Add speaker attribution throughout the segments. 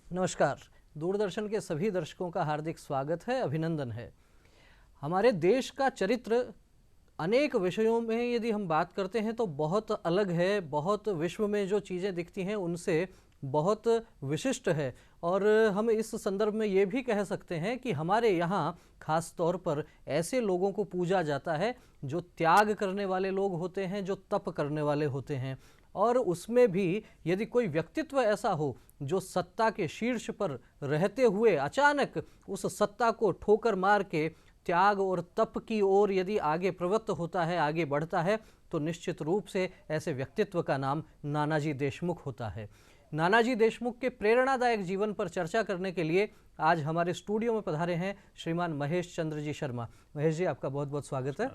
Speaker 1: नमस्कार। दूरदर्शन के सभी दर्शकों का हार्दिक स्वागत है, अभिनंदन है। हमारे देश का चरित्र अनेक विषयों में यदि हम बात करते हैं तो बहुत अलग है, बहुत विश्व में जो चीज़ें दिखती हैं उनसे बहुत विशिष्ट है। और हम इस संदर्भ में ये भी कह सकते हैं कि हमारे यहाँ खास तौर पर ऐसे लोगों को पूजा जाता है जो त्याग करने वाले लोग होते हैं, जो तप करने वाले होते हैं। और उसमें भी यदि कोई व्यक्तित्व ऐसा हो जो सत्ता के शीर्ष पर रहते हुए अचानक उस सत्ता को ठोकर मार के त्याग और तप की ओर यदि आगे प्रवृत्त होता है, आगे बढ़ता है, तो निश्चित रूप से ऐसे व्यक्तित्व का नाम नानाजी देशमुख होता है। नानाजी देशमुख के प्रेरणादायक जीवन पर चर्चा करने के लिए आज हमारे स्टूडियो में पधारे हैं श्रीमान महेश चंद्र जी शर्मा। महेश जी, आपका बहुत बहुत स्वागत है।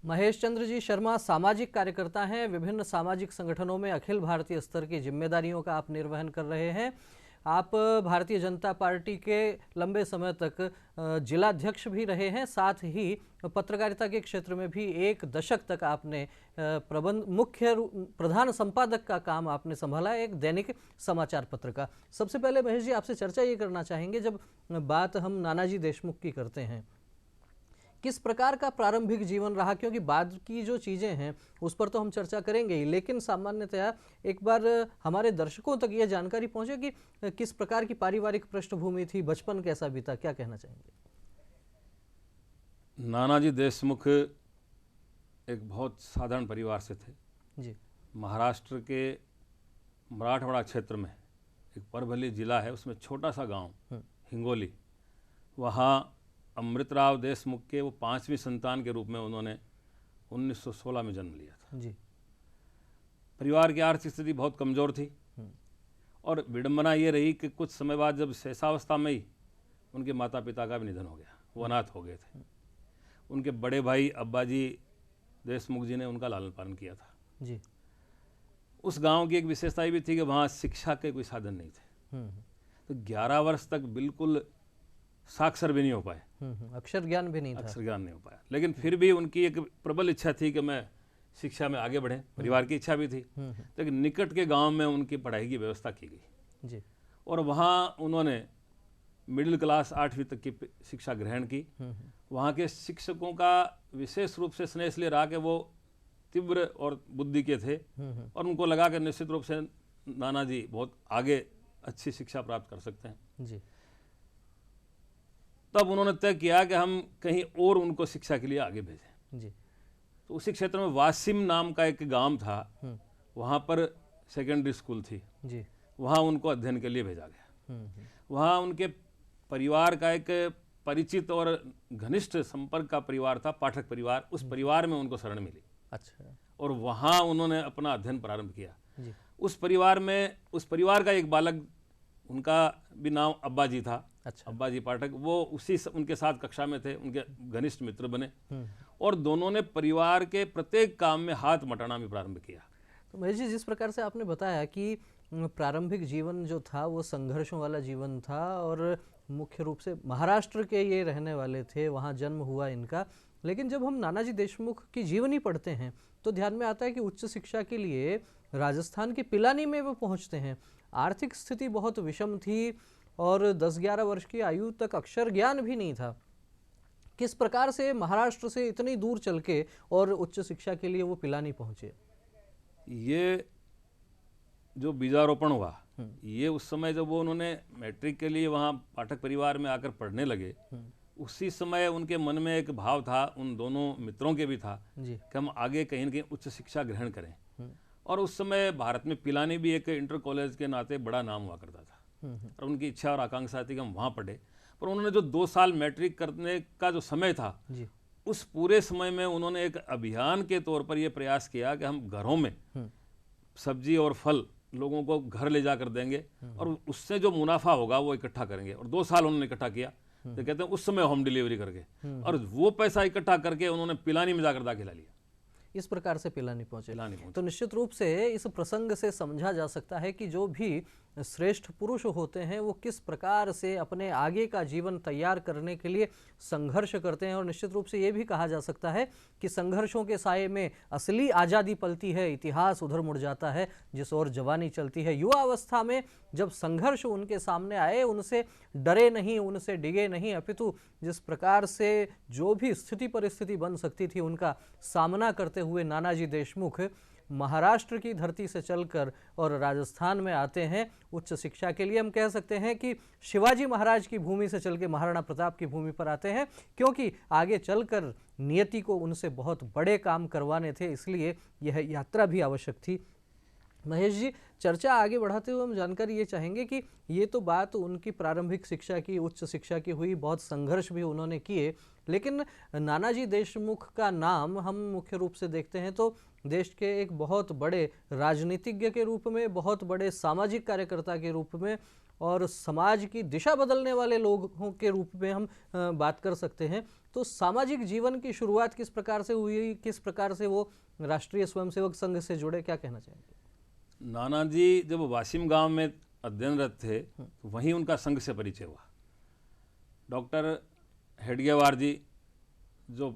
Speaker 1: महेश चंद्र जी शर्मा सामाजिक कार्यकर्ता हैं। विभिन्न सामाजिक संगठनों में अखिल भारतीय स्तर की जिम्मेदारियों का आप निर्वहन कर रहे हैं। आप भारतीय जनता पार्टी के लंबे समय तक जिलाध्यक्ष भी रहे हैं, साथ ही पत्रकारिता के क्षेत्र में भी 1 दशक तक आपने प्रधान संपादक का काम आपने संभाला, एक दैनिक समाचार पत्र का। सबसे पहले महेश जी, आपसे चर्चा ये करना चाहेंगे, जब बात हम नानाजी देशमुख की करते हैं, किस प्रकार का प्रारंभिक जीवन रहा, क्योंकि बाद की जो चीज़ें हैं उस पर तो हम चर्चा करेंगे ही, लेकिन सामान्यतया एक बार हमारे दर्शकों तक ये जानकारी पहुंचे कि किस प्रकार की पारिवारिक पृष्ठभूमि थी, बचपन कैसा बीता, क्या कहना चाहेंगे?
Speaker 2: नानाजी देशमुख एक बहुत साधारण परिवार से थे
Speaker 1: जी।
Speaker 2: महाराष्ट्र के मराठवाड़ा क्षेत्र में एक परभली जिला है, उसमें छोटा सा गांव हिंगोली, वहाँ अमृतराव देशमुख के वो 5वीं संतान के रूप में उन्होंने 1916 में जन्म लिया था।
Speaker 1: जी।
Speaker 2: परिवार की आर्थिक स्थिति बहुत कमज़ोर थी और विडंबना ये रही कि कुछ समय बाद जब शैशवावस्था में ही उनके माता पिता का भी निधन हो गया, वो अनाथ हो गए थे। उनके बड़े भाई अब्बाजी देशमुख जी ने उनका लालन पालन किया था।
Speaker 1: जी।
Speaker 2: उस गांव की एक विशेषता भी थी कि वहाँ शिक्षा के कोई साधन नहीं थे, तो 11 वर्ष तक बिल्कुल साक्षर भी नहीं हो पाए,
Speaker 1: अक्षर ज्ञान भी नहीं था।
Speaker 2: अक्षर ज्ञान नहीं हो पाया, लेकिन फिर भी उनकी एक प्रबल इच्छा थी कि मैं शिक्षा में आगे बढ़े, परिवार की इच्छा भी थी। तो एक निकट के गांव में उनकी पढ़ाई की व्यवस्था की गई
Speaker 1: जी।
Speaker 2: और वहाँ उन्होंने मिडिल क्लास 8वीं तक की शिक्षा ग्रहण की। वहाँ के शिक्षकों का विशेष रूप से स्नेह इसलिए रहा कि वो तीव्र और बुद्धि के थे और उनको लगा कि निश्चित रूप से नानाजी बहुत आगे अच्छी शिक्षा प्राप्त कर सकते हैं
Speaker 1: जी।
Speaker 2: तब उन्होंने तय किया कि हम कहीं और उनको शिक्षा के लिए आगे भेजें।
Speaker 1: जी।
Speaker 2: तो उसी क्षेत्र में वासिम नाम का एक गांव था, वहाँ पर सेकेंडरी स्कूल थी
Speaker 1: जी।
Speaker 2: वहाँ उनको अध्ययन के लिए भेजा गया। वहाँ उनके परिवार का एक परिचित और घनिष्ठ संपर्क का परिवार था, पाठक परिवार। उस परिवार में उनको शरण मिली।
Speaker 1: अच्छा।
Speaker 2: और वहाँ उन्होंने अपना अध्ययन प्रारंभ किया।
Speaker 1: जी।
Speaker 2: उस परिवार का एक बालक, उनका भी नाम अब्बाजी था।
Speaker 1: अच्छा।
Speaker 2: अब्बाजी पाठक, वो उनके साथ कक्षा में थे, उनके घनिष्ठ मित्र बने और दोनों ने परिवार के प्रत्येक काम में हाथ मटाना भी प्रारंभ किया।
Speaker 1: तो महेश जी, जिस प्रकार से आपने बताया कि प्रारंभिक जीवन जो था वो संघर्षों वाला जीवन था और मुख्य रूप से महाराष्ट्र के ये रहने वाले थे, वहाँ जन्म हुआ इनका, लेकिन जब हम नानाजी देशमुख की जीवनी पढ़ते हैं तो ध्यान में आता है कि उच्च शिक्षा के लिए राजस्थान के पिलानी में वो पहुँचते हैं। आर्थिक स्थिति बहुत विषम थी और 10-11 वर्ष की आयु तक अक्षर ज्ञान भी नहीं था। किस प्रकार से महाराष्ट्र से इतनी दूर चल के और उच्च शिक्षा के लिए वो पिलानी पहुँचे?
Speaker 2: ये जो बीजारोपण हुआ, ये उस समय जब वो उन्होंने मैट्रिक के लिए वहाँ पाठक परिवार में आकर पढ़ने लगे, उसी समय उनके मन में एक भाव था, उन दोनों मित्रों के भी था
Speaker 1: जी।
Speaker 2: कि हम आगे कहीं न कहीं उच्च शिक्षा ग्रहण करें। और उस समय भारत में पिलानी भी एक इंटर कॉलेज के नाते बड़ा नाम हुआ करता था और उनकी इच्छा और आकांक्षा थी कि हम वहाँ पढ़े। पर उन्होंने जो 2 साल मैट्रिक करने का जो समय था
Speaker 1: जी।
Speaker 2: उस पूरे समय में उन्होंने एक अभियान के तौर पर यह प्रयास किया कि हम घरों में सब्जी और फल लोगों को घर ले जाकर देंगे और उससे जो मुनाफा होगा वो इकट्ठा करेंगे। और 2 साल उन्होंने इकट्ठा किया, तो कहते हैं उस समय होम डिलीवरी करके, और वो पैसा इकट्ठा करके उन्होंने पिलानी में जाकर दाखिला लिया।
Speaker 1: इस प्रकार से पिलानी पहुंचे।
Speaker 2: पिलानी पहुंचे।
Speaker 1: तो निश्चित रूप से इस प्रसंग से समझा जा सकता है कि जो भी श्रेष्ठ पुरुष होते हैं वो किस प्रकार से अपने आगे का जीवन तैयार करने के लिए संघर्ष करते हैं। और निश्चित रूप से ये भी कहा जा सकता है कि संघर्षों के साये में असली आज़ादी पलती है, इतिहास उधर मुड़ जाता है जिस ओर जवानी चलती है। युवा अवस्था में जब संघर्ष उनके सामने आए, उनसे डरे नहीं, उनसे डिगे नहीं, अपितु जिस प्रकार से जो भी स्थिति परिस्थिति बन सकती थी उनका सामना करते हुए नानाजी देशमुख महाराष्ट्र की धरती से चलकर और राजस्थान में आते हैं उच्च शिक्षा के लिए। हम कह सकते हैं कि शिवाजी महाराज की भूमि से चल के महाराणा प्रताप की भूमि पर आते हैं, क्योंकि आगे चलकर नियति को उनसे बहुत बड़े काम करवाने थे, इसलिए यह यात्रा भी आवश्यक थी। महेश जी, चर्चा आगे बढ़ाते हुए हम जानकारी ये चाहेंगे कि ये तो बात उनकी प्रारंभिक शिक्षा की, उच्च शिक्षा की हुई, बहुत संघर्ष भी उन्होंने किए, लेकिन नानाजी देशमुख का नाम हम मुख्य रूप से देखते हैं तो देश के एक बहुत बड़े राजनीतिज्ञ के रूप में, बहुत बड़े सामाजिक कार्यकर्ता के रूप में और समाज की दिशा बदलने वाले लोगों के रूप में हम बात कर सकते हैं। तो सामाजिक जीवन की शुरुआत किस प्रकार से हुई, किस प्रकार से वो राष्ट्रीय स्वयंसेवक संघ से जुड़े, क्या कहना चाहेंगे?
Speaker 2: नानाजी जब वाशिम गांव में अध्ययनरत थे तो वहीं उनका संघ से परिचय हुआ। डॉक्टर हेडगेवार जी जो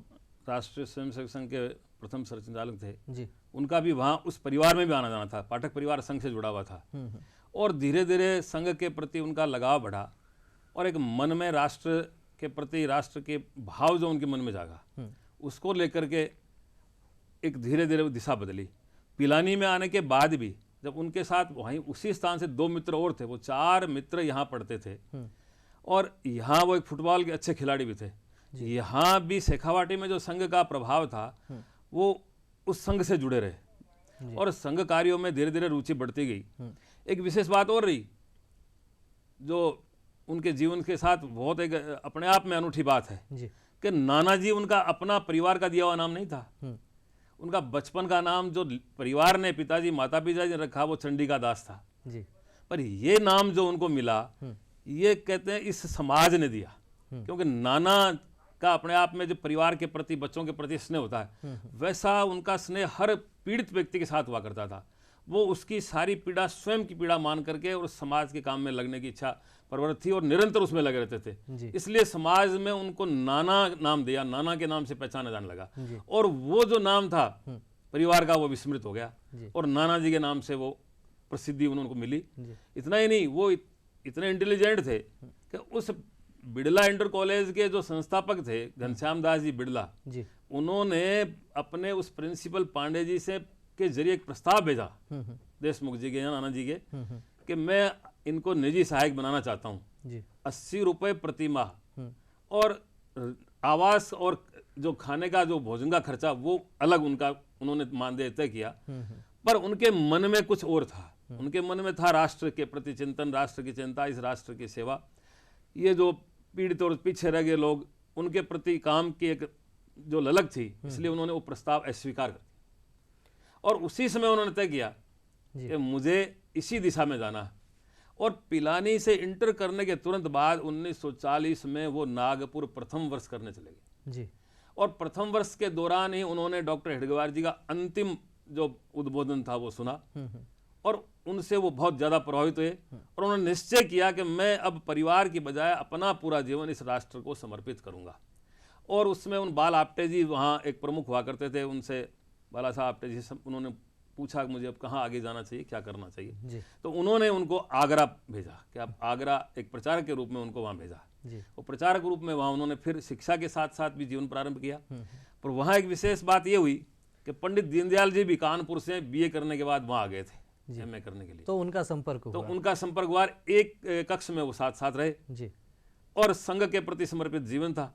Speaker 2: राष्ट्रीय स्वयंसेवक संघ के प्रथम संचालक थे
Speaker 1: जी,
Speaker 2: उनका भी वहाँ उस परिवार में भी आना जाना था, पाठक परिवार संघ से जुड़ा हुआ था। और धीरे धीरे संघ के प्रति उनका लगाव बढ़ा और एक मन में राष्ट्र के प्रति, राष्ट्र के भाव जो उनके मन में जागा, उसको लेकर के एक धीरे धीरे दिशा बदली। पिलानी में आने के बाद भी जब उनके साथ वहीं उसी स्थान से 2 मित्र और थे, वो 4 मित्र यहाँ पढ़ते थे और यहाँ वो एक फुटबॉल के अच्छे खिलाड़ी भी थे। यहाँ भी शेखावाटी में जो संघ का प्रभाव था वो उस संघ से जुड़े रहे और संघ कार्यों में धीरे धीरे रुचि बढ़ती गई। एक विशेष बात और रही जो उनके जीवन के साथ बहुत एक अपने आप में अनूठी बात है कि नानाजी उनका अपना परिवार का दिया हुआ नाम नहीं था। उनका बचपन का नाम जो परिवार ने, पिताजी माता पिता ने रखा, वो चंडिका दास था जी। पर ये नाम जो उनको मिला, ये कहते हैं इस समाज ने दिया, क्योंकि नाना का अपने आप में जो परिवार के प्रति, बच्चों के प्रति स्नेह होता है, वैसा उनका स्नेह हर पीड़ित व्यक्ति के साथ हुआ करता था। वो उसकी सारी पीड़ा स्वयं की पीड़ा मान करके और समाज के काम में लगने की इच्छा प्रवृत्त थी और निरंतर उसमें लगे रहते थे। इसलिए समाज में उनको नाना नाम दिया, नाना के नाम से पहचाना जाने लगा और वो जो नाम था परिवार का वो विस्मृत हो गया और नाना जी के नाम से वो प्रसिद्धि उनको मिली। इतना ही नहीं, वो इतने इंटेलिजेंट थे कि उस बिड़ला इंटर कॉलेज के जो संस्थापक थे घनश्याम दास जी बिड़ला, उन्होंने अपने उस प्रिंसिपल पांडे जी से के जरिए एक प्रस्ताव भेजा देशमुख जी के, नाना जी के, कि मैं इनको निजी सहायक बनाना चाहता हूँ, 80 रुपये प्रति माह और आवास और जो खाने का, जो भोजन का खर्चा वो अलग उनका उन्होंने मानदेय तय किया। पर उनके मन में कुछ और था, उनके मन में था राष्ट्र के प्रति चिंतन, राष्ट्र की चिंता, इस राष्ट्र की सेवा। ये जो पीड़ित और पीछे रह गए लोग, उनके प्रति काम की एक जो ललक थी, इसलिए उन्होंने वो प्रस्ताव अस्वीकार कर दिया और उसी समय उन्होंने तय किया कि मुझे इसी दिशा में जाना है। और पिलानी से इंटर करने के तुरंत बाद 1940 में वो नागपुर प्रथम वर्ष करने चले गए जी। और प्रथम वर्ष के दौरान ही उन्होंने डॉक्टर हेडगेवार जी का अंतिम जो उद्बोधन था वो सुना और उनसे वो बहुत ज़्यादा प्रभावित हुए और उन्होंने निश्चय किया कि मैं अब परिवार की बजाय अपना पूरा जीवन इस राष्ट्र को समर्पित करूँगा। और उसमें उन बाल आप्टे जी वहाँ एक प्रमुख हुआ करते थे, उनसे बाला साहब आप्टे जी से उन्होंने पूछा मुझे अब कहाँ आगे जाना चाहिए, क्या करना चाहिए, तो उन्होंने उनको आगरा भेजा कि आप आगरा एक प्रचारक के रूप में उनको वहाँ भेजा। वो प्रचारक के रूप में वहाँ उन्होंने फिर शिक्षा के साथ साथ भी जीवन प्रारंभ किया। पर वहाँ एक विशेष बात ये हुई कि पंडित दीनदयाल जी भी कानपुर से बीए करने के बाद वहाँ आ गए थे एमए करने के लिए,
Speaker 1: तो उनका संपर्क
Speaker 2: हुआ, एक कक्ष में वो साथ साथ रहे जी। और संघ के प्रति समर्पित जीवन था।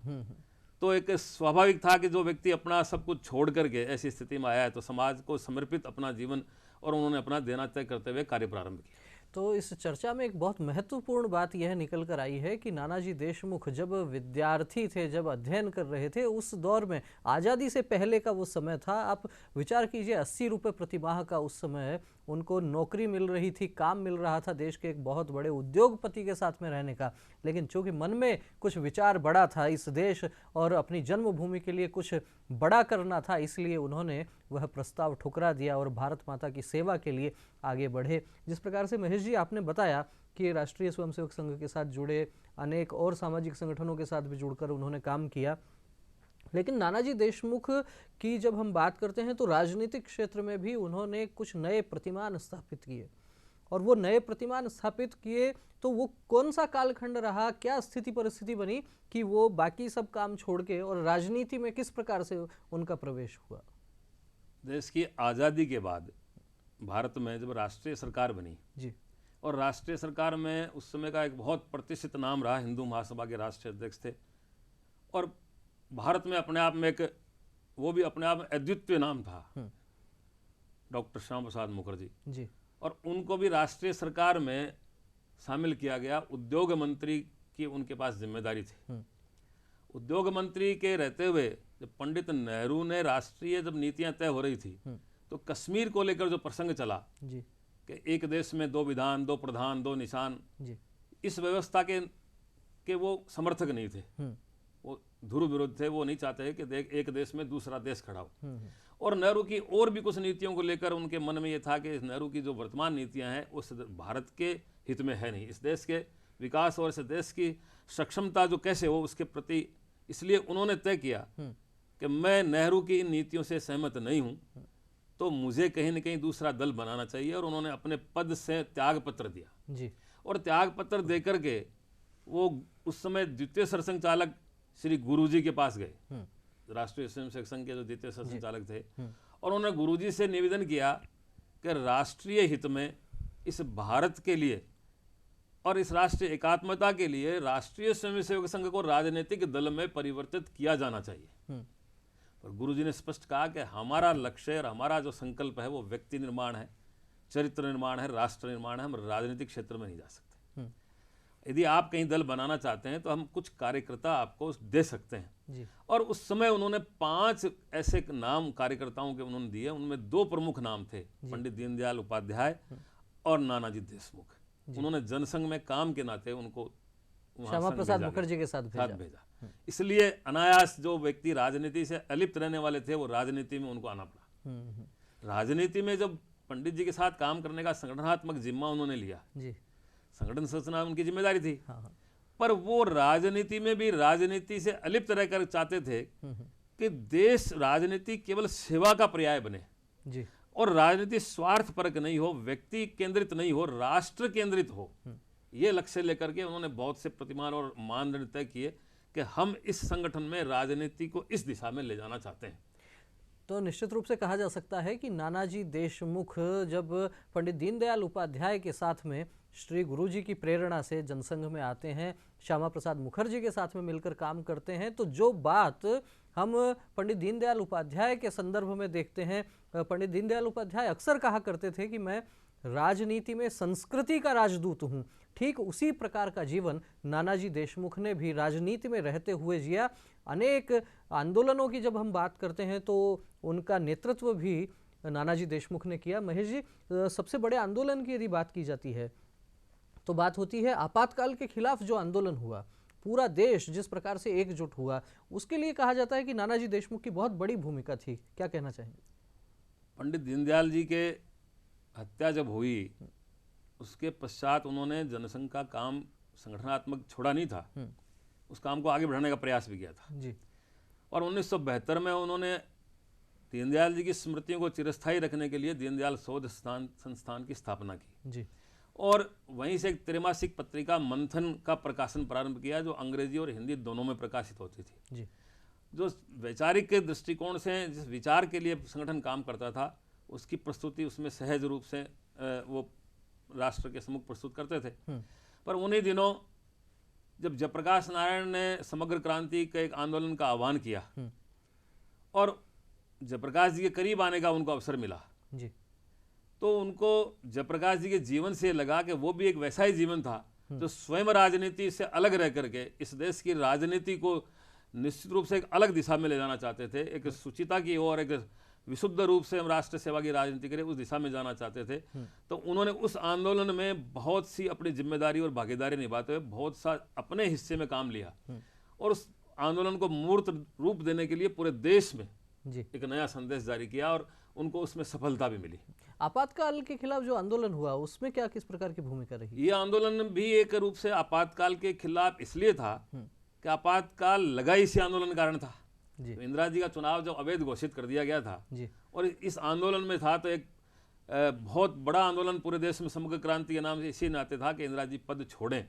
Speaker 2: तो एक स्वाभाविक था कि जो व्यक्ति अपना सब कुछ छोड़ करके ऐसी स्थिति में आया है तो समाज को समर्पित अपना जीवन और उन्होंने अपना देना तय करते हुए कार्य प्रारंभ किया।
Speaker 1: तो इस चर्चा में एक बहुत महत्वपूर्ण बात यह निकल कर आई है कि नानाजी देशमुख जब विद्यार्थी थे, जब अध्ययन कर रहे थे, उस दौर में आज़ादी से पहले का वो समय था। आप विचार कीजिए, 80 रुपये प्रति माह का उस समय उनको नौकरी मिल रही थी, काम मिल रहा था देश के एक बहुत बड़े उद्योगपति के साथ में रहने का, लेकिन चूंकि मन में कुछ विचार बड़ा था इस देश और अपनी जन्मभूमि के लिए कुछ बड़ा करना था, इसलिए उन्होंने वह प्रस्ताव ठुकरा दिया और भारत माता की सेवा के लिए आगे बढ़े। जिस प्रकार से महेश जी आपने बताया कि राष्ट्रीय स्वयंसेवक संघ के साथ जुड़े, अनेक और सामाजिक संगठनों के साथ भी जुड़कर उन्होंने काम किया, लेकिन नानाजी देशमुख की जब हम बात करते हैं तो राजनीतिक क्षेत्र में भी उन्होंने कुछ नए प्रतिमान स्थापित किए, और वो नए प्रतिमान स्थापित किए तो वो कौन सा कालखंड रहा, क्या स्थिति परिस्थिति बनी कि वो बाकी सब काम छोड़ के और राजनीति में किस प्रकार से उनका प्रवेश हुआ?
Speaker 2: देश की आज़ादी के बाद भारत में जब राष्ट्रीय सरकार बनी
Speaker 1: जी,
Speaker 2: और राष्ट्रीय सरकार में उस समय का एक बहुत प्रतिष्ठित नाम रहा, हिंदू महासभा के राष्ट्रीय अध्यक्ष थे, और भारत में अपने आप में एक वो भी अपने आप में अद्वितीय नाम था, डॉक्टर श्यामा प्रसाद मुखर्जी
Speaker 1: जी,
Speaker 2: और उनको भी राष्ट्रीय सरकार में शामिल किया गया। उद्योग मंत्री की उनके पास जिम्मेदारी थी। उद्योग मंत्री के रहते हुए जब पंडित नेहरू ने राष्ट्रीय जब नीतियां तय हो रही थी तो कश्मीर को लेकर जो प्रसंग चला
Speaker 1: जी,
Speaker 2: कि एक देश में दो विधान, दो प्रधान, दो निशान,
Speaker 1: जी,
Speaker 2: इस व्यवस्था के वो समर्थक नहीं थे, वो ध्रुव विरोध थे। वो नहीं चाहते कि एक देश में दूसरा देश खड़ा हो। और नेहरू की और भी कुछ नीतियों को लेकर उनके मन में ये था कि नेहरू की जो वर्तमान नीतियां हैं उस भारत के हित में है नहीं, इस देश के विकास और इस देश की सक्षमता जो कैसे हो उसके प्रति, इसलिए उन्होंने तय किया कि मैं नेहरू की इन नीतियों से सहमत नहीं हूं, तो मुझे कहीं न कहीं दूसरा दल बनाना चाहिए। और उन्होंने अपने पद से त्याग पत्र दिया
Speaker 1: जी,
Speaker 2: और त्याग पत्र देकर के वो उस समय द्वितीय सरसंघचालक श्री गुरुजी के पास गए, राष्ट्रीय स्वयंसेवक संघ के जो द्वितीय सरसंघचालक थे, और उन्होंने गुरुजी से निवेदन किया कि राष्ट्रीय हित में इस भारत के लिए और इस राष्ट्रीय एकात्मता के लिए राष्ट्रीय स्वयंसेवक संघ को राजनीतिक दल में परिवर्तित किया जाना चाहिए। पर गुरुजी ने स्पष्ट कहा कि हमारा लक्ष्य और हमारा जो संकल्प है वो व्यक्ति निर्माण है, चरित्र निर्माण है, राष्ट्र निर्माण है, हम राजनीतिक क्षेत्र में नहीं जा सकते। यदि आप कहीं दल बनाना चाहते हैं तो हम कुछ कार्यकर्ता आपको दे सकते हैं
Speaker 1: जी,
Speaker 2: और उस समय उन्होंने 5 ऐसे नाम कार्यकर्ताओं के उन्होंने दिए। उनमें 2 प्रमुख नाम थे, पंडित दीनदयाल उपाध्याय और नानाजी देशमुख। उन्होंने जनसंघ में काम के नाते उनको
Speaker 1: श्यामा प्रसाद मुखर्जी के साथ
Speaker 2: भेजा। इसलिए अनायास जो व्यक्ति राजनीति से अलिप्त रहने वाले थे वो राजनीति में उनको आना पड़ा। राजनीति में जब पंडित जी के साथ काम करने का संगठनात्मक जिम्मा उन्होंने लिया,
Speaker 1: जी,
Speaker 2: संगठन संरचना उनकी जिम्मेदारी थी,
Speaker 1: हाँ,
Speaker 2: पर वो राजनीति में भी राजनीति से अलिप्त रहकर चाहते थे कि देश राजनीति केवल सेवा का पर्याय बने
Speaker 1: जी,
Speaker 2: और राजनीति स्वार्थ परक नहीं हो, व्यक्ति केंद्रित नहीं हो, राष्ट्र केंद्रित हो। ये लक्ष्य लेकर के उन्होंने बहुत से प्रतिमान और मानदंड तय किए कि हम इस संगठन में राजनीति को इस दिशा में ले जाना चाहते हैं।
Speaker 1: तो निश्चित रूप से कहा जा सकता है कि नानाजी देशमुख जब पंडित दीनदयाल उपाध्याय के साथ में श्री गुरुजी की प्रेरणा से जनसंघ में आते हैं, श्यामा प्रसाद मुखर्जी के साथ में मिलकर काम करते हैं, तो जो बात हम पंडित दीनदयाल उपाध्याय के संदर्भ में देखते हैं, पंडित दीनदयाल उपाध्याय अक्सर कहा करते थे कि मैं राजनीति में संस्कृति का राजदूत हूँ, ठीक उसी प्रकार का जीवन नानाजी देशमुख ने भी राजनीति में रहते हुए जिया। अनेक आंदोलनों की जब हम बात करते हैं तो उनका नेतृत्व भी नानाजी देशमुख ने किया। महेश जी, सबसे बड़े आंदोलन की यदि बात की जाती है तो बात होती है आपातकाल के खिलाफ जो आंदोलन हुआ, पूरा देश जिस प्रकार से एकजुट हुआ, उसके लिए कहा जाता है कि नानाजी देशमुख की बहुत बड़ी भूमिका थी। क्या कहना चाहेंगे?
Speaker 2: पंडित दीनदयाल जी के हत्या जब हुई उसके पश्चात उन्होंने जनसंघ का काम संगठनात्मक छोड़ा नहीं था, उस काम को आगे बढ़ाने का प्रयास भी किया था
Speaker 1: जी,
Speaker 2: और 1972 में उन्होंने दीनदयाल जी की स्मृतियों को चिरस्थायी रखने के लिए दीनदयाल शोध संस्थान की स्थापना की
Speaker 1: जी,
Speaker 2: और वहीं से एक त्रैमासिक पत्रिका मंथन का प्रकाशन प्रारंभ किया जो अंग्रेजी और हिंदी दोनों में प्रकाशित होती थी।
Speaker 1: जी,
Speaker 2: जो वैचारिक दृष्टिकोण से जिस विचार के लिए संगठन काम करता था उसकी प्रस्तुति उसमें सहज रूप से वो राष्ट्र के सम्मुख प्रस्तुत करते थे। पर उन्हीं दिनों जब जयप्रकाश नारायण ने समग्र क्रांति के एक आंदोलन का आह्वान किया और जयप्रकाश जी के करीब आने का उनको अवसर मिला
Speaker 1: जी,
Speaker 2: तो उनको जयप्रकाश जी के जीवन से लगा कि वो भी एक वैसा ही जीवन था जो स्वयं राजनीति से अलग रह करके इस देश की राजनीति को निश्चित रूप से एक अलग दिशा में ले जाना चाहते थे, एक सुचिता की ओर, एक विशुद्ध रूप से हम राष्ट्र सेवा की राजनीति करें, उस दिशा में जाना चाहते थे। तो उन्होंने उस आंदोलन में बहुत सी अपनी जिम्मेदारी और भागीदारी निभाते हुए बहुत सा अपने हिस्से में काम लिया और उस आंदोलन को मूर्त रूप देने के लिए पूरे देश में
Speaker 1: जी
Speaker 2: एक नया संदेश जारी किया और उनको उसमें सफलता भी मिली।
Speaker 1: आपातकाल के खिलाफ जो आंदोलन हुआ उसमें क्या किस प्रकार की भूमिका रही?
Speaker 2: ये आंदोलन भी एक रूप से आपातकाल के खिलाफ इसलिए था कि आपातकाल लगा इसी आंदोलन कारण था।
Speaker 1: जी
Speaker 2: तो इंदिरा जी का चुनाव जब अवैध घोषित कर दिया गया था
Speaker 1: जी
Speaker 2: और इस आंदोलन में था, तो एक बहुत बड़ा आंदोलन पूरे देश में समग्र क्रांति के नाम से इसी नाते था कि इंदिरा जी पद छोड़ें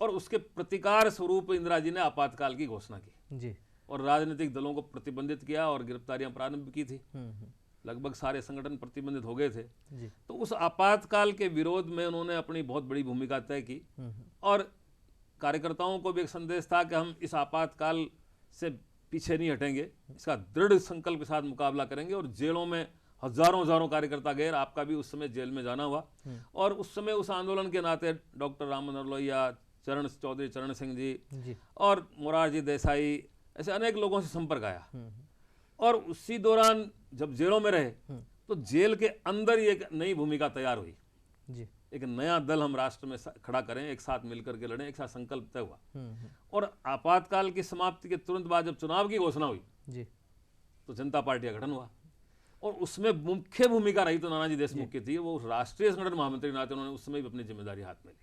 Speaker 2: और उसके प्रतिकार स्वरूप इंदिरा जी ने आपातकाल की घोषणा की
Speaker 1: जी
Speaker 2: और राजनीतिक दलों को प्रतिबंधित किया और गिरफ्तारियां प्रारंभ की थी। लगभग सारे संगठन प्रतिबंधित हो गए थे।
Speaker 1: जी
Speaker 2: तो उस आपातकाल के विरोध में उन्होंने अपनी बहुत बड़ी भूमिका तय की और कार्यकर्ताओं को भी एक संदेश था कि हम इस आपातकाल से पीछे नहीं हटेंगे, इसका दृढ़ संकल्प के साथ मुकाबला करेंगे। और जेलों में हजारों कार्यकर्ता गए, आपका भी उस समय जेल में जाना हुआ। और उस समय उस आंदोलन के नाते डॉक्टर राम मनोहर लोहिया, चौधरी चरण सिंह जी और मोरारजी देसाई, ऐसे अनेक लोगों से संपर्क आया। और उसी दौरान जब जेलों में रहे तो जेल के अंदर ही एक नई भूमिका तैयार हुई।
Speaker 1: जी
Speaker 2: एक नया दल हम राष्ट्र में खड़ा करें, एक साथ मिलकर के लड़ें, एक साथ संकल्प तय हुआ। और आपातकाल की समाप्ति के तुरंत बाद जब चुनाव की घोषणा हुई
Speaker 1: जी
Speaker 2: तो जनता पार्टी का गठन हुआ और उसमें मुख्य भूमिका रही तो नानाजी देशमुख की थी। वो राष्ट्रीय संगठन महामंत्री नाते उन्होंने उस समय भी अपनी जिम्मेदारी हाथ में ली।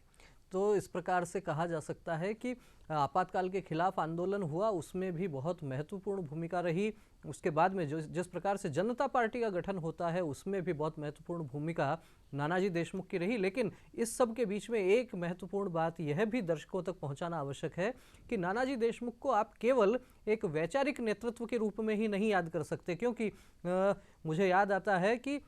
Speaker 1: तो इस प्रकार से कहा जा सकता है कि आपातकाल के खिलाफ आंदोलन हुआ, उसमें भी बहुत महत्वपूर्ण भूमिका रही। उसके बाद में जो जिस प्रकार से जनता पार्टी का गठन होता है उसमें भी बहुत महत्वपूर्ण भूमिका नानाजी देशमुख की रही। लेकिन इस सब के बीच में एक महत्वपूर्ण बात यह भी दर्शकों तक पहुंचाना आवश्यक है कि नानाजी देशमुख को आप केवल एक वैचारिक नेतृत्व के रूप में ही नहीं याद कर सकते, क्योंकि मुझे याद आता है कि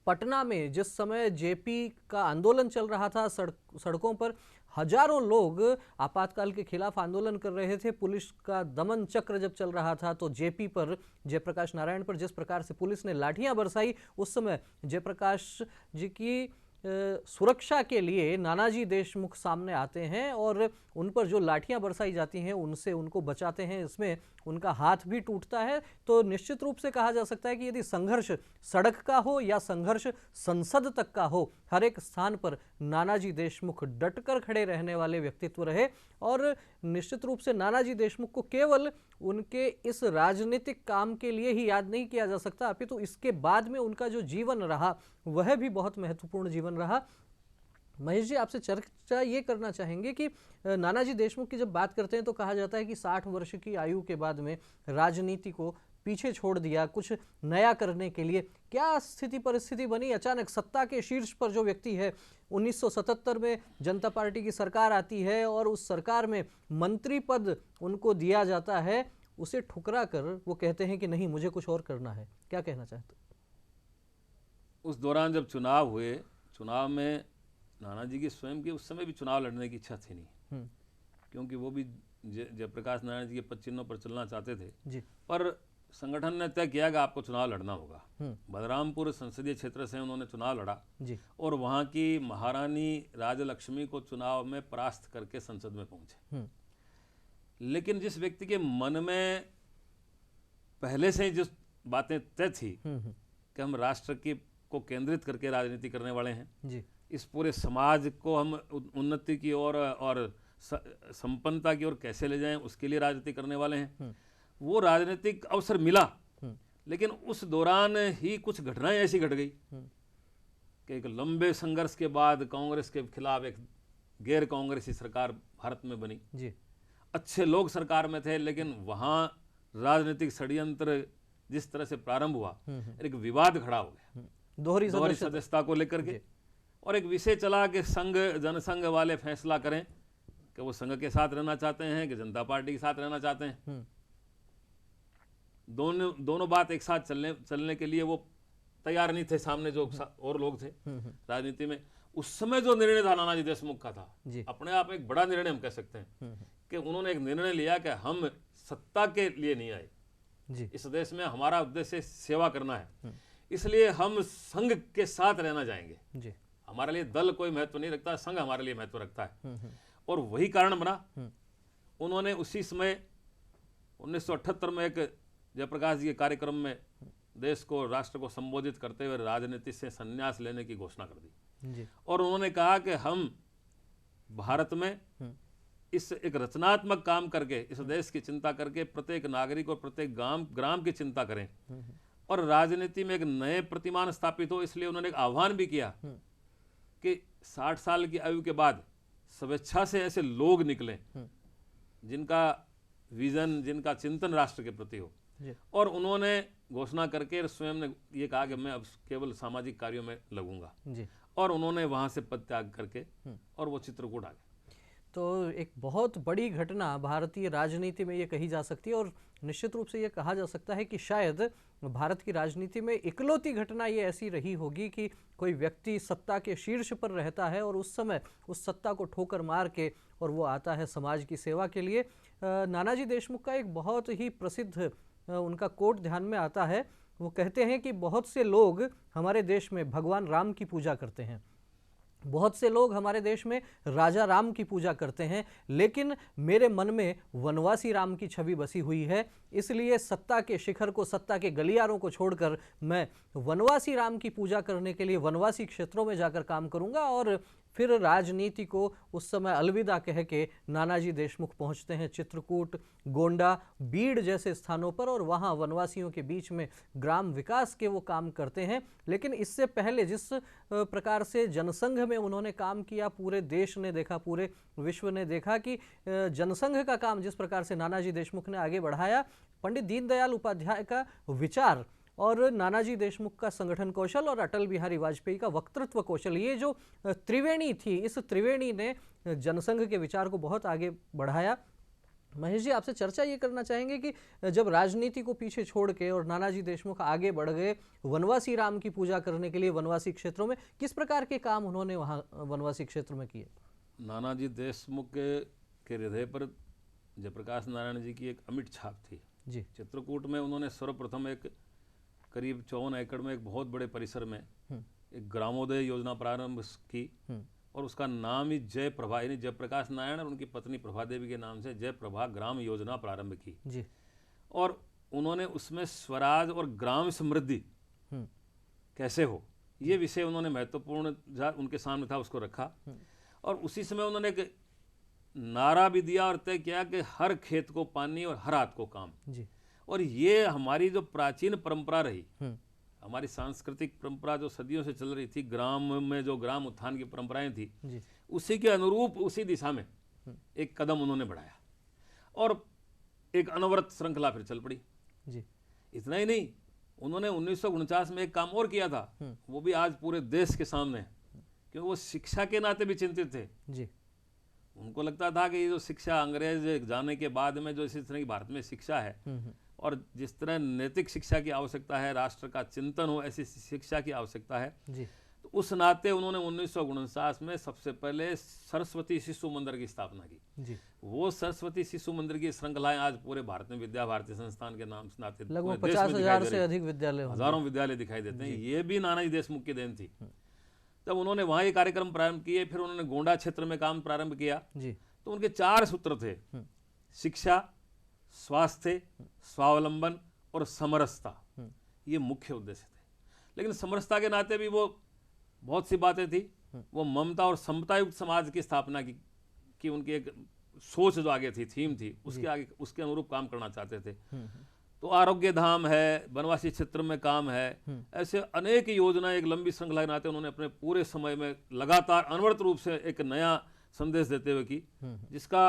Speaker 1: पटना में जिस समय जेपी का आंदोलन चल रहा था, सड़कों पर हजारों लोग आपातकाल के खिलाफ आंदोलन कर रहे थे। पुलिस का दमन चक्र जब चल रहा था तो जेपी पर, जयप्रकाश नारायण पर जिस प्रकार से पुलिस ने लाठियां बरसाई, उस समय जयप्रकाश जी की सुरक्षा के लिए नानाजी देशमुख सामने आते हैं और उन पर जो लाठियां बरसाई जाती हैं उनसे उनको बचाते हैं। इसमें उनका हाथ भी टूटता है। तो निश्चित रूप से कहा जा सकता है कि यदि संघर्ष सड़क का हो या संघर्ष संसद तक का हो, हर एक स्थान पर नानाजी देशमुख डटकर खड़े रहने वाले व्यक्तित्व रहे। और निश्चित रूप से नानाजी देशमुख को केवल उनके इस राजनीतिक काम के लिए ही याद नहीं किया जा सकता, अपितु इसके बाद में उनका जो जीवन रहा वह भी बहुत महत्वपूर्ण जीवन रहा। महेश जी, आपसे चर्चा ये करना चाहेंगे कि नानाजी देशमुख की जब बात करते हैं तो कहा जाता है कि 60 वर्ष की आयु के बाद में राजनीति को पीछे छोड़ दिया कुछ नया करने के लिए। क्या स्थिति परिस्थिति बनी? अचानक सत्ता के शीर्ष पर जो व्यक्ति है, 1977 में जनता पार्टी की सरकार आती है और उस सरकार में मंत्री पद उनको दिया जाता है, उसे ठुकरा कर वो कहते हैं कि नहीं, मुझे कुछ और करना है। क्या कहना चाहते?
Speaker 2: उस दौरान जब चुनाव हुए, चुनाव में नानाजी की स्वयं की उस समय भी चुनाव लड़ने की इच्छा थी नहीं, क्योंकि वो भी जयप्रकाश नारायण जी के पद चिन्हों पर चलना चाहते थे
Speaker 1: जी।
Speaker 2: पर संगठन ने तय किया कि आपको चुनाव लड़ना होगा। बलरामपुर संसदीय क्षेत्र से उन्होंने चुनाव लड़ा
Speaker 1: जी।
Speaker 2: और वहाँ की महारानी राजलक्ष्मी को चुनाव में परास्त करके संसद में पहुंचे। लेकिन जिस व्यक्ति के मन में पहले से ही जो बातें तय थी कि हम राष्ट्र की को केंद्रित करके राजनीति करने वाले हैं
Speaker 1: जी,
Speaker 2: इस पूरे समाज को हम उन्नति की ओर और संपन्नता की ओर कैसे ले जाएं, उसके लिए राजनीति करने वाले हैं। वो राजनीतिक अवसर मिला, लेकिन उस दौरान ही कुछ घटनाएं ऐसी घट गई कि एक लंबे संघर्ष के बाद कांग्रेस के खिलाफ एक गैर कांग्रेसी सरकार भारत में बनी
Speaker 1: जी।
Speaker 2: अच्छे लोग सरकार में थे, लेकिन वहाँ राजनीतिक षड्यंत्र जिस तरह से प्रारंभ हुआ, एक विवाद खड़ा हो गया दोहरी सदस्यता को लेकर के, और एक विषय चला कि संघ जनसंघ वाले फैसला करें कि वो संघ के साथ रहना चाहते हैं कि जनता पार्टी के साथ रहना चाहते हैं। दोनों बात एक साथ चलने के लिए वो तैयार नहीं थे। सामने जो और लोग थे राजनीति में, उस समय जो निर्णय था नानाजी देशमुख का था, अपने आप एक बड़ा निर्णय हम कह सकते हैं कि उन्होंने एक निर्णय लिया कि हम सत्ता के लिए नहीं आए जी। इस देश में हमारा उद्देश्य सेवा करना है, इसलिए हम संघ के साथ रहना चाहेंगे जी। हमारे लिए दल कोई महत्व नहीं रखता, संघ हमारे लिए महत्व रखता है। और वही कारण बना। उन्होंने उसी समय 1978 में एक जयप्रकाश जी के कार्यक्रम में देश को, राष्ट्र को संबोधित करते हुए राजनीति से संन्यास लेने की घोषणा कर दी
Speaker 1: जी।
Speaker 2: और उन्होंने कहा कि हम भारत में इस एक रचनात्मक काम करके, इस देश की चिंता करके, प्रत्येक नागरिक और प्रत्येक ग्राम की चिंता करें और राजनीति में एक नए प्रतिमान स्थापित हो। इसलिए उन्होंने एक आह्वान भी किया कि 60 साल की आयु के बाद स्वेच्छा से ऐसे लोग निकलें जिनका विजन, जिनका चिंतन राष्ट्र के प्रति हो। और उन्होंने घोषणा करके स्वयं ने ये कहा कि मैं अब केवल सामाजिक कार्यों में लगूंगा और उन्होंने वहां से पद त्याग करके और वो चित्रकूट आ गए।
Speaker 1: तो एक बहुत बड़ी घटना भारतीय राजनीति में ये कही जा सकती है और निश्चित रूप से ये कहा जा सकता है कि शायद भारत की राजनीति में इकलौती घटना ये ऐसी रही होगी कि कोई व्यक्ति सत्ता के शीर्ष पर रहता है और उस समय उस सत्ता को ठोकर मार के और वो आता है समाज की सेवा के लिए। नानाजी देशमुख का एक बहुत ही प्रसिद्ध उनका कोट ध्यान में आता है। वो कहते हैं कि बहुत से लोग हमारे देश में भगवान राम की पूजा करते हैं, बहुत से लोग हमारे देश में राजा राम की पूजा करते हैं, लेकिन मेरे मन में वनवासी राम की छवि बसी हुई है। इसलिए सत्ता के शिखर को, सत्ता के गलियारों को छोड़कर मैं वनवासी राम की पूजा करने के लिए वनवासी क्षेत्रों में जाकर काम करूंगा। और फिर राजनीति को उस समय अलविदा कह के नानाजी देशमुख पहुंचते हैं चित्रकूट, गोंडा, बीड़ जैसे स्थानों पर और वहां वनवासियों के बीच में ग्राम विकास के वो काम करते हैं। लेकिन इससे पहले जिस प्रकार से जनसंघ में उन्होंने काम किया, पूरे देश ने देखा, पूरे विश्व ने देखा कि जनसंघ का काम जिस प्रकार से नानाजी देशमुख ने आगे बढ़ाया, पंडित दीनदयाल उपाध्याय का विचार और नानाजी देशमुख का संगठन कौशल और अटल बिहारी वाजपेयी का वक्तृत्व कौशल, ये जो त्रिवेणी थी, इस त्रिवेणी ने जनसंघ के विचार को बहुत आगे बढ़ाया। महेश जी, आपसे चर्चा ये करना चाहेंगे कि जब राजनीति को पीछे छोड़ के और नानाजी देशमुख आगे बढ़ गए वनवासी राम की पूजा करने के लिए वनवासी क्षेत्रों में, किस प्रकार के काम उन्होंने वहाँ वनवासी क्षेत्र में किए?
Speaker 2: नानाजी देशमुख के हृदय पर जयप्रकाश नारायण जी की एक अमिट छाप थी
Speaker 1: जी।
Speaker 2: चित्रकूट में उन्होंने सर्वप्रथम एक करीब 54 एकड़ में एक बहुत बड़े परिसर में एक ग्रामोदय योजना प्रारंभ की और उसका नाम ही जय प्रभा, यानी जयप्रकाश नारायण और उनकी पत्नी प्रभा देवी के नाम से जय प्रभा ग्राम योजना प्रारंभ की
Speaker 1: जी।
Speaker 2: और उन्होंने उसमें स्वराज और ग्राम समृद्धि कैसे हो, ये विषय उन्होंने महत्वपूर्ण उनके सामने था, उसको रखा। और उसी समय उन्होंने एक नारा भी दिया और तय किया कि हर खेत को पानी और हर हाथ को काम
Speaker 1: जी।
Speaker 2: और ये हमारी जो प्राचीन परंपरा रही, हमारी सांस्कृतिक परंपरा जो सदियों से चल रही थी, ग्राम में जो ग्राम उत्थान की परंपराएं थी
Speaker 1: जी।
Speaker 2: उसी के अनुरूप उसी दिशा में एक कदम उन्होंने बढ़ाया और एक अनवरत श्रृंखला फिर चल पड़ी
Speaker 1: जी।
Speaker 2: इतना ही नहीं, उन्होंने 1949 में एक काम और किया था, वो भी आज पूरे देश के सामने, क्योंकि वो शिक्षा के नाते भी चिंतित थे
Speaker 1: जी।
Speaker 2: उनको लगता था कि ये जो शिक्षा अंग्रेज जाने के बाद में जो इसी तरह की भारत में शिक्षा है और जिस तरह नैतिक शिक्षा की आवश्यकता है, राष्ट्र का चिंतन हो, ऐसी शिक्षा की आवश्यकता है
Speaker 1: जी।
Speaker 2: तो उस नाते उन्होंने 1949 में सबसे पहले सरस्वती शिशु मंदिर की स्थापना की
Speaker 1: जी।
Speaker 2: वो सरस्वती शिशु मंदिर की श्रृंखलाएं आज पूरे भारत में विद्या भारती संस्थान के नाम से नाते
Speaker 1: लगभग 50,000 से अधिक विद्यालय,
Speaker 2: हजारों विद्यालय दिखाई देते हैं। ये भी नानाजी देशमुख की देन थी। तब उन्होंने वहाँ ये कार्यक्रम प्रारंभ किए, फिर उन्होंने गोंडा क्षेत्र में काम प्रारंभ किया जी। तो उनके 4 सूत्र थे, शिक्षा, स्वास्थ्य, स्वावलंबन और समरसता, ये मुख्य उद्देश्य थे। लेकिन समरसता के नाते भी वो बहुत सी बातें थी, वो ममता और समता युक्त समाज की स्थापना की उनकी एक सोच जो आगे थी, थीम थी, उसके आगे उसके अनुरूप काम करना चाहते थे। तो आरोग्य धाम है, वनवासी क्षेत्र में काम है, ऐसे अनेक योजना एक लंबी श्रृंखला के नाते उन्होंने अपने पूरे समय में लगातार अनवरत रूप से एक नया संदेश देते हुए की, जिसका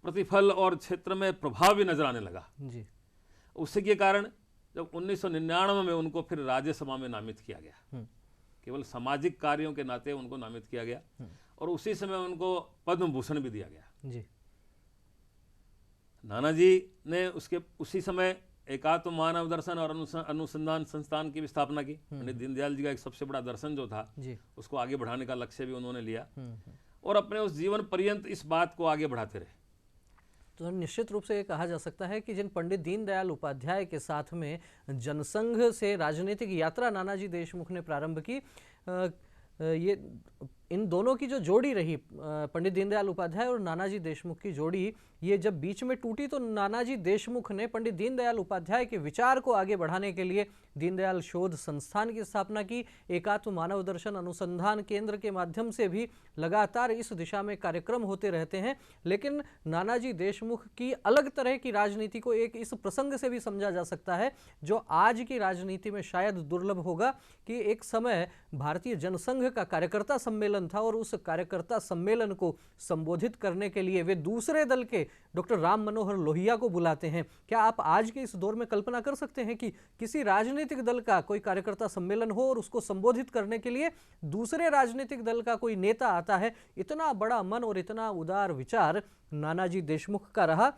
Speaker 2: प्रतिफल और क्षेत्र में प्रभाव भी नजर आने लगा जी। उसी के कारण जब 1999 में उनको फिर राज्यसभा में नामित किया गया, केवल सामाजिक कार्यों के नाते उनको नामित किया गया और उसी समय उनको पद्म भूषण भी दिया गया जी। नानाजी ने उसके उसी समय एकात्म मानव दर्शन और अनुसंधान संस्थान की भी स्थापना की। पंडित दीनदयाल जी का एक सबसे बड़ा दर्शन जो था उसको आगे बढ़ाने का लक्ष्य भी उन्होंने लिया और अपने उस जीवन पर्यंत इस बात को आगे बढ़ाते रहे।
Speaker 1: तो निश्चित रूप से ये कहा जा सकता है कि जिन पंडित दीनदयाल उपाध्याय के साथ में जनसंघ से राजनीतिक यात्रा नानाजी देशमुख ने प्रारंभ की, ये इन दोनों की जो जोड़ी रही, पंडित दीनदयाल उपाध्याय और नानाजी देशमुख की जोड़ी, ये जब बीच में टूटी तो नानाजी देशमुख ने पंडित दीनदयाल उपाध्याय के विचार को आगे बढ़ाने के लिए दीनदयाल शोध संस्थान की स्थापना की। एकात्म मानव दर्शन अनुसंधान केंद्र के माध्यम से भी लगातार इस दिशा में कार्यक्रम होते रहते हैं। लेकिन नानाजी देशमुख की अलग तरह की राजनीति को एक इस प्रसंग से भी समझा जा सकता है, जो आज की राजनीति में शायद दुर्लभ होगा, कि एक समय भारतीय जनसंघ का कार्यकर्ता सम्मेलन था और उस कार्यकर्ता सम्मेलन को संबोधित करने के लिए वे दूसरे दल के डॉक्टर राम मनोहर लोहिया को बुलाते हैं। क्या आप आज के इस दौर में कल्पना कर सकते हैं कि किसी राजनीतिक दल का कोई कार्यकर्ता सम्मेलन हो और उसको संबोधित करने के लिए दूसरे राजनीतिक दल का कोई नेता आता है? इतना बड़ा मन और इतना उदार विचार नानाजी देशमुख का रहा।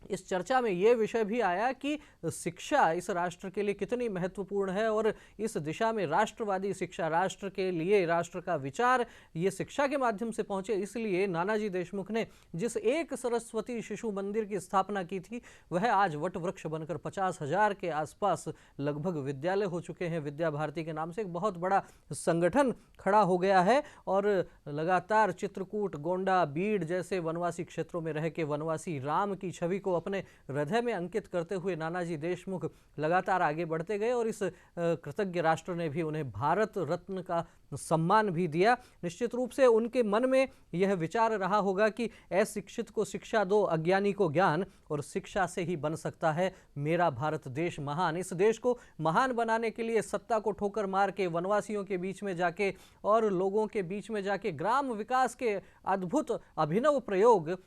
Speaker 1: इस चर्चा में यह विषय भी आया कि शिक्षा इस राष्ट्र के लिए कितनी महत्वपूर्ण है और इस दिशा में राष्ट्रवादी शिक्षा, राष्ट्र के लिए राष्ट्र का विचार, ये शिक्षा के माध्यम से पहुंचे। इसलिए नानाजी देशमुख ने जिस एक सरस्वती शिशु मंदिर की स्थापना की थी, वह आज वट वृक्ष बनकर 50,000 के आसपास लगभग विद्यालय हो चुके हैं। विद्या भारती के नाम से एक बहुत बड़ा संगठन खड़ा हो गया है और लगातार चित्रकूट, गोंडा, बीड़ जैसे वनवासी क्षेत्रों में रह के वनवासी राम की छवि को अपने हृदय में अंकित करते हुए नानाजी देशमुख लगातार आगे बढ़ते गए और इस कृतज्ञ राष्ट्र ने भी उन्हें भारत रत्न का सम्मान भी दिया। निश्चित रूप से उनके मन में यह विचार रहा होगा कि अशिक्षित को शिक्षा दो, अज्ञानी को ज्ञान, और शिक्षा से ही बन सकता है मेरा भारत देश महान। इस देश को महान बनाने के लिए सत्ता को ठोकर मार के वनवासियों के बीच में जाके और लोगों के बीच में जाके ग्राम विकास के अद्भुत अभिनव प्रयोग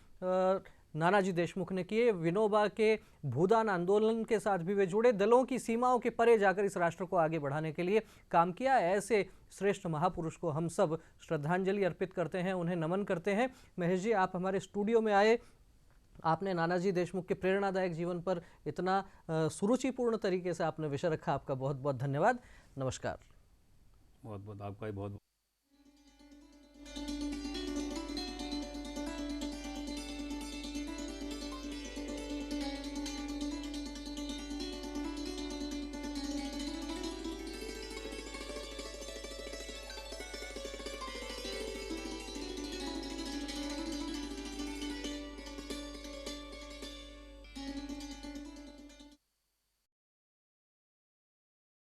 Speaker 1: नानाजी देशमुख ने किए। विनोबा के भूदान आंदोलन के साथ भी वे जुड़े, दलों की सीमाओं के परे जाकर इस राष्ट्र को आगे बढ़ाने के लिए काम किया। ऐसे श्रेष्ठ महापुरुष को हम सब श्रद्धांजलि अर्पित करते हैं, उन्हें नमन करते हैं। महेश जी, आप हमारे स्टूडियो में आए, आपने नानाजी देशमुख के प्रेरणादायक जीवन पर इतना सुरुचिपूर्ण तरीके से आपने विषय रखा, आपका बहुत बहुत धन्यवाद। नमस्कार।
Speaker 2: बहुत बहुत आपका ही बहुत